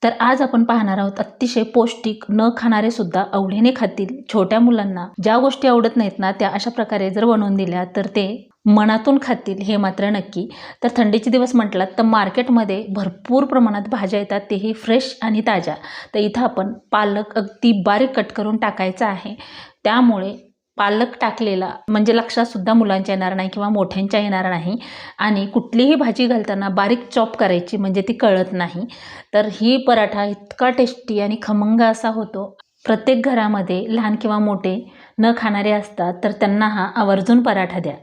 तर आज आपण पाहणार आहोत अतिशय पौष्टिक, न खाणारे सुद्धा आवडीने खातील. छोट्या मुलांना ज्या गोष्टी आवडत नाहीत ना, त्या अशा प्रकारे जर बनवून दिल्या तर ते मनातून खातील, हे मात्र नक्की. तर थंडीचे दिवस म्हटलात तर मार्केटमध्ये भरपूर प्रमाणात भाज्या येतात, तेही फ्रेश आणि ताज्या. तर इथं आपण पालक अगदी बारीक कट करून टाकायचा आहे. त्यामुळे पालक टाकलेला म्हणजे लक्षात सुद्धा मुलांच्या येणार नाही किंवा मोठ्यांच्या येणार नाही. आणि कुठलीही भाजी घालताना बारीक चॉप करायची म्हणजे ती कळत नाही. तर ही पराठा इतका टेस्टी आणि खमंग असा होतो. प्रत्येक घरामध्ये लहान किंवा मोठे न खाणारे असतात, तर त्यांना हा आवर्जून पराठा द्या.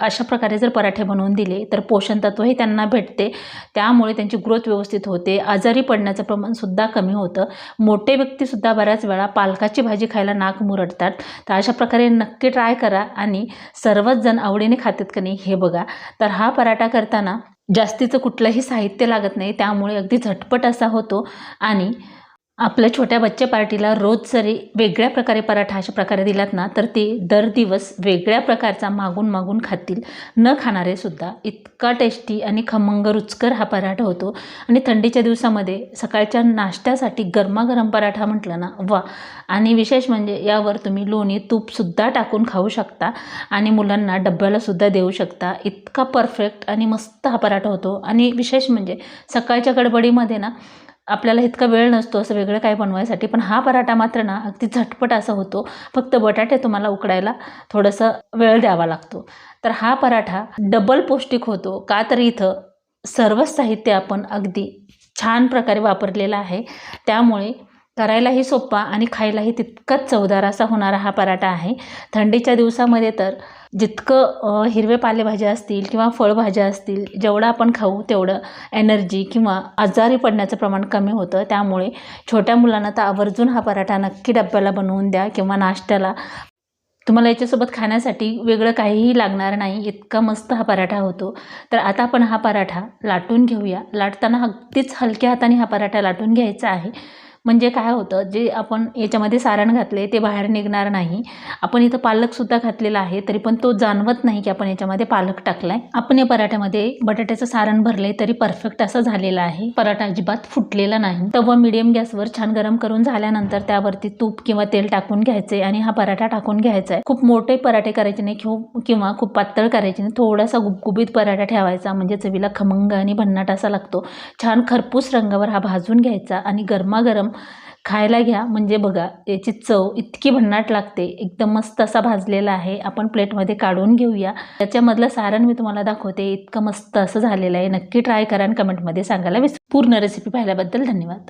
अशा प्रकारे जर पराठे बनवून दिले तर पोषण तत्वही त्यांना भेटते. त्यामुळे त्यांची ग्रोथ व्यवस्थित होते, आजारी पडण्याचं प्रमाणसुद्धा कमी होतं. मोठे व्यक्तीसुद्धा बऱ्याच वेळा पालकाची भाजी खायला नाक मुरडतात. तर अशा प्रकारे नक्की ट्राय करा आणि सर्वच जण आवडीने खातात का नाही हे बघा. तर हा पराठा करताना जास्तीचं कुठलंही साहित्य लागत नाही, त्यामुळे अगदी झटपट असा होतो. आणि आपल्या छोट्या बच्चे पार्टीला रोज जरी वेगळ्या प्रकारे पराठा अशा प्रकारे दिलात ना, तर ते दर दिवस वेगळ्या प्रकारचा मागून मागून खातील, न खाणारे सुद्धा. इतका टेस्टी आणि खमंग रुचकर हा पराठा होतो. आणि थंडीच्या दिवसामध्ये सकाळच्या नाश्त्यासाठी गरमागरम पराठा म्हटलं ना, वा. आणि विशेष म्हणजे यावर तुम्ही लोणी तूपसुद्धा टाकून खाऊ शकता आणि मुलांना डब्यालासुद्धा देऊ शकता. इतका परफेक्ट आणि मस्त हा पराठा होतो. आणि विशेष म्हणजे सकाळच्या गडबडीमध्ये ना आपल्याला इतका वेळ नसतो असं वेगळं काय बनवायसाठी, पण हा पराठा मात्र ना अगदी झटपट असा होतो. फक्त बटाटे तुम्हाला उकडायला थोडंसं वेळ द्यावा लागतो. तर हा पराठा डबल पौष्टिक होतो का, तर इथं सर्वच साहित्य आपण अगदी छान प्रकारे वापरलेलं आहे. त्यामुळे करायलाही सोपा आणि खायलाही तितकाच चवदार असा होणारा हा पराठा आहे. थंडीच्या दिवसामध्ये तर जितकं हिरवे पालेभाज्या असतील किंवा फळभाज्या असतील, जेवढं आपण खाऊ तेवढं एनर्जी किंवा आजारी पडण्याचं प्रमाण कमी होतं. त्यामुळे छोट्या मुलांना तर आवर्जून हा पराठा नक्की डब्याला बनवून द्या किंवा नाश्त्याला. तुम्हाला याच्यासोबत खाण्यासाठी वेगळं काहीही लागणार नाही, इतका मस्त हा पराठा होतो. तर आता आपण हा पराठा लाटून घेऊया. लाटताना अगदीच हलक्या हाताने हा पराठा लाटून घ्यायचा आहे. म्हणजे काय होतं, जे आपण याच्यामध्ये सारण घातले ते बाहेर निघणार नाही. आपण इथं पालकसुद्धा घातलेला आहे, तरी पण तो जाणवत नाही की आपण याच्यामध्ये पालक टाकला आहे. आपण या पराठ्यामध्ये बटाट्याचं सारण भरले तरी परफेक्ट असं झालेलं आहे. पराठा अजिबात फुटलेला नाही. तवा मीडियम गॅसवर छान गरम करून झाल्यानंतर त्यावरती तूप किंवा तेल टाकून घ्यायचे आणि हा पराठा टाकून घ्यायचा आहे. खूप मोठे पराठे करायचे नाही किंवा खूप पातळ करायचे नाही. थोडासा गुबगुबीत पराठा ठेवायचा, म्हणजे चवीला खमंग आणि भन्नाट असा लागतो. छान खरपूस रंगावर हा भाजून घ्यायचा आणि गरमागरम खायला घ्या. म्हणजे बघा याची चव इतकी भन्नाट लागते. एकदम मस्त असा भाजलेला आहे. आपण प्लेटमध्ये काढून घेऊया. त्याच्यामधलं सारण मी तुम्हाला दाखवते. इतकं मस्त असं झालेलं आहे. नक्की ट्राय करा आणि कमेंटमध्ये सांगायला विसरू. पूर्ण रेसिपी पाहिल्याबद्दल धन्यवाद.